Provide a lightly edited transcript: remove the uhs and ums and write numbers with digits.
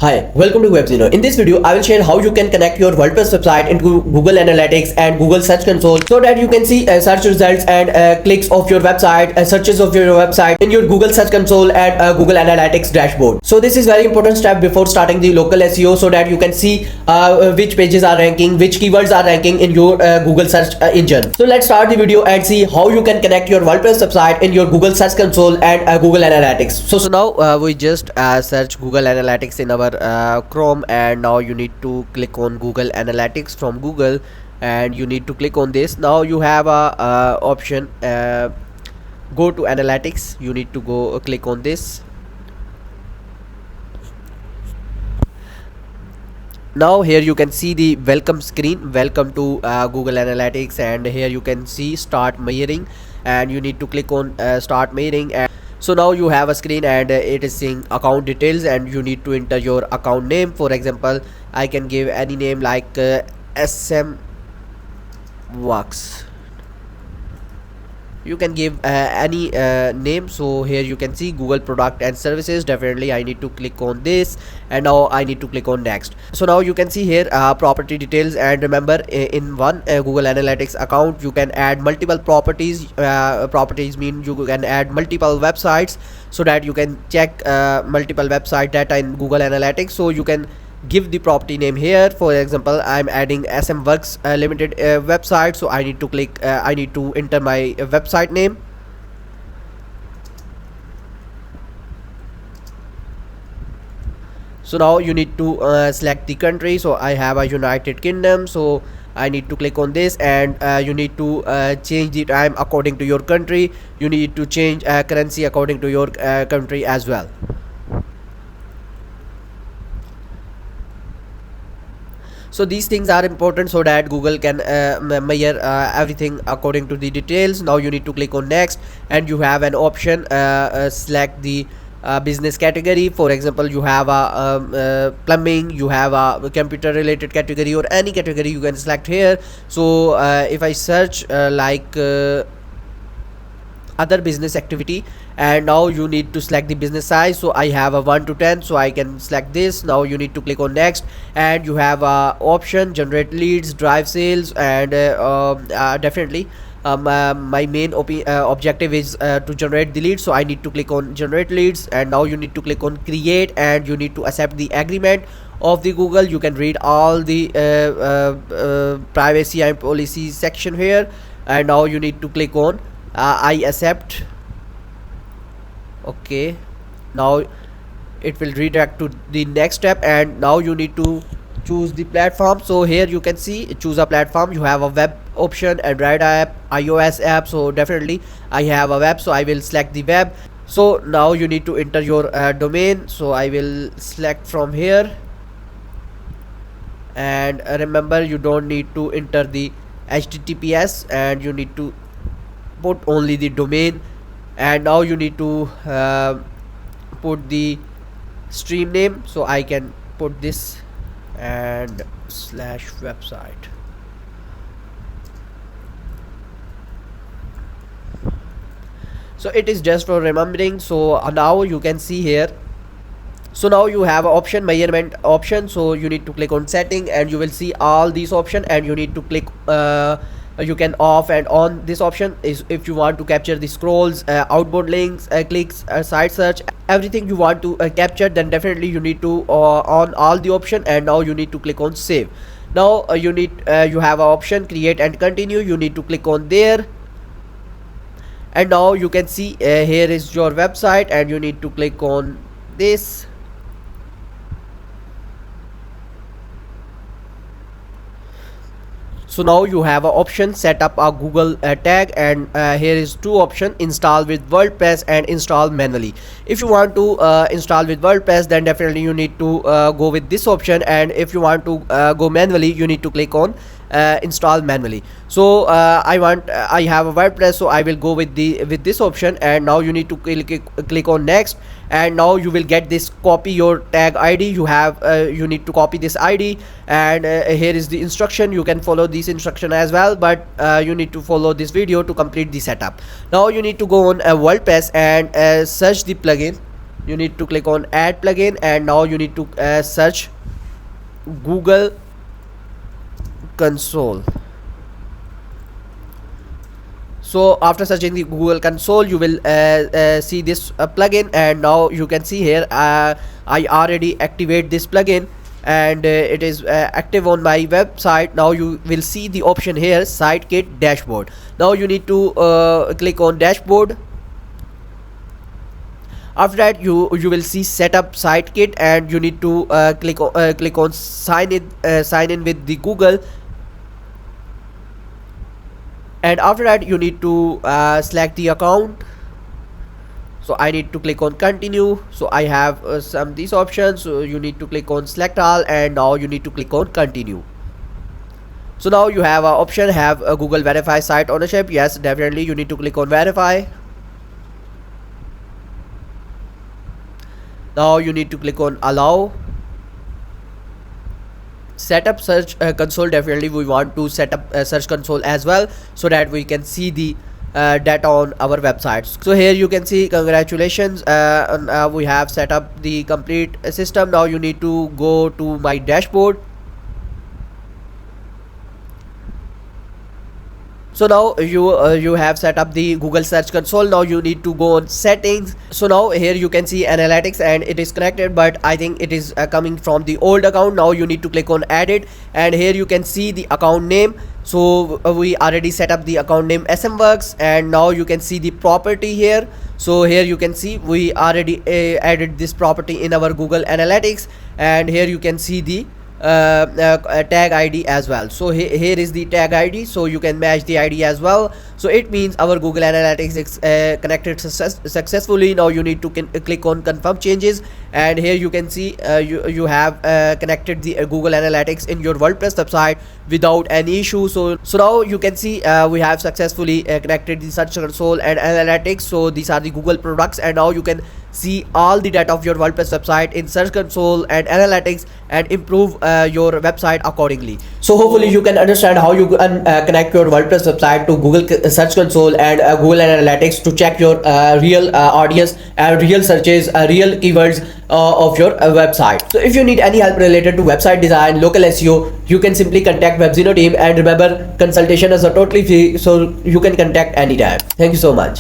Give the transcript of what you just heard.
Hi, welcome to WebZeno. In this video, I will share how you can connect your WordPress website into Google Analytics and Google Search Console so that you can see search results and clicks of your website, searches of your website in your Google Search Console and Google Analytics dashboard. So this is very important step before starting the local SEO so that you can see which pages are ranking, which keywords are ranking in your Google search engine. So let's start the video and see how you can connect your WordPress website in your Google Search Console and Google Analytics. So now we just search Google Analytics in our Chrome, and now you need to click on Google Analytics from Google, and you need to click on this. Now you have a option go to Analytics. You need to go click on this. Now here you can see the welcome screen, welcome to Google Analytics, and here you can see start measuring, and you need to click on start measuring. And so now you have a screen, and it is saying account details, and you need to enter your account name. For example, I can give any name like SM Works. You can give any name. So here you can see Google product and services. Definitely I need to click on this, and now I need to click on next. So now you can see here property details, and remember in one Google Analytics account you can add multiple properties. Properties mean you can add multiple websites so that you can check multiple website data in Google Analytics. So you can give the property name here. For example, I'm adding SM Works Limited website, so I need to click I need to enter my website name. So now you need to select the country. So I have a United Kingdom, so I need to click on this, and you need to change the time according to your country. You need to change currency according to your country as well. So these things are important so that Google can measure everything according to the details. Now you need to click on next, and you have an option select the business category. For example, you have a plumbing, you have a computer related category, or any category you can select here. So if I search other business activity, and now you need to select the business size. So I have a 1 to 10, so I can select this. Now you need to click on next, and you have a option generate leads, drive sales, and definitely my main objective is to generate the leads, so I need to click on generate leads. And now you need to click on create, and you need to accept the agreement of the Google. You can read all the privacy and policy section here, and now you need to click on I accept. Okay, now it will redirect to the next step, and now you need to choose the platform. So here you can see choose a platform. You have a web option, Android app, iOS app. So definitely I have a web, so I will select the web. So now you need to enter your domain, so I will select from here. And remember, you don't need to enter the HTTPS, and you need to put only the domain. And now you need to put the stream name, so I can put this and slash website. So it is just for remembering. So now you can see here, so now you have option measurement option. So you need to click on setting, and you will see all these options, and you need to click you can off and on this option is if you want to capture the scrolls, outbound links, clicks, site search, everything you want to capture, then definitely you need to on all the option. And now you need to click on save. Now you have an option create and continue. You need to click on there, and now you can see here is your website, and you need to click on this. So now you have an option set up a Google tag, and here is two options, install with WordPress and install manually. If you want to install with WordPress, then definitely you need to go with this option, and if you want to go manually, you need to click on install manually. So I have a WordPress, so I will go with this option. And now you need to click on next, and now you will get this copy your tag ID. You need to copy this ID, and here is the instruction. You can follow this instruction as well, but you need to follow this video to complete the setup. Now you need to go on WordPress and search the plugin. you need to click on add plugin, and now you need to search Google console. So after searching the Google console, you will see this plugin, and now you can see here I already activate this plugin, and it is active on my website. Now you will see the option here, Sitekit dashboard. Now you need to click on dashboard. After that, you will see setup Sitekit, and you need to click on sign in with the Google. And after that, you need to select the account. So I need to click on continue. So I have some these options, so you need to click on select all, and now you need to click on continue. So now you have an option, have a Google verify site ownership. Yes, definitely you need to click on verify. Now you need to click on allow. Setup search console, definitely we want to set up a search console as well, so that we can see the data on our websites. So here you can see, congratulations, we have set up the complete system. Now you need to go to my dashboard. So now you have set up the Google Search Console. Now you need to go on settings. So now here you can see analytics, and it is connected, but I think it is coming from the old account. Now you need to click on edit, and here you can see the account name. So we already set up the account name SMWorks, and now you can see the property here. So here you can see we already added this property in our Google Analytics, and here you can see the tag ID as well. So here is the tag ID, so you can match the ID as well. So it means our Google Analytics is connected successfully. Now you need to click on confirm changes, and here you can see you have connected the Google Analytics in your WordPress website without any issue. So now you can see we have successfully connected the Search Console and Analytics. So these are the Google products, and now you can see all the data of your WordPress website in Search Console and Analytics, and improve your website accordingly. So hopefully you can understand how you can connect your WordPress website to Google Search Console and Google Analytics to check your real audience and real searches, real keywords of your website. So if you need any help related to website design, local SEO, you can simply contact WebZeno team, and remember, consultation is totally free, so you can contact anytime. Thank you so much.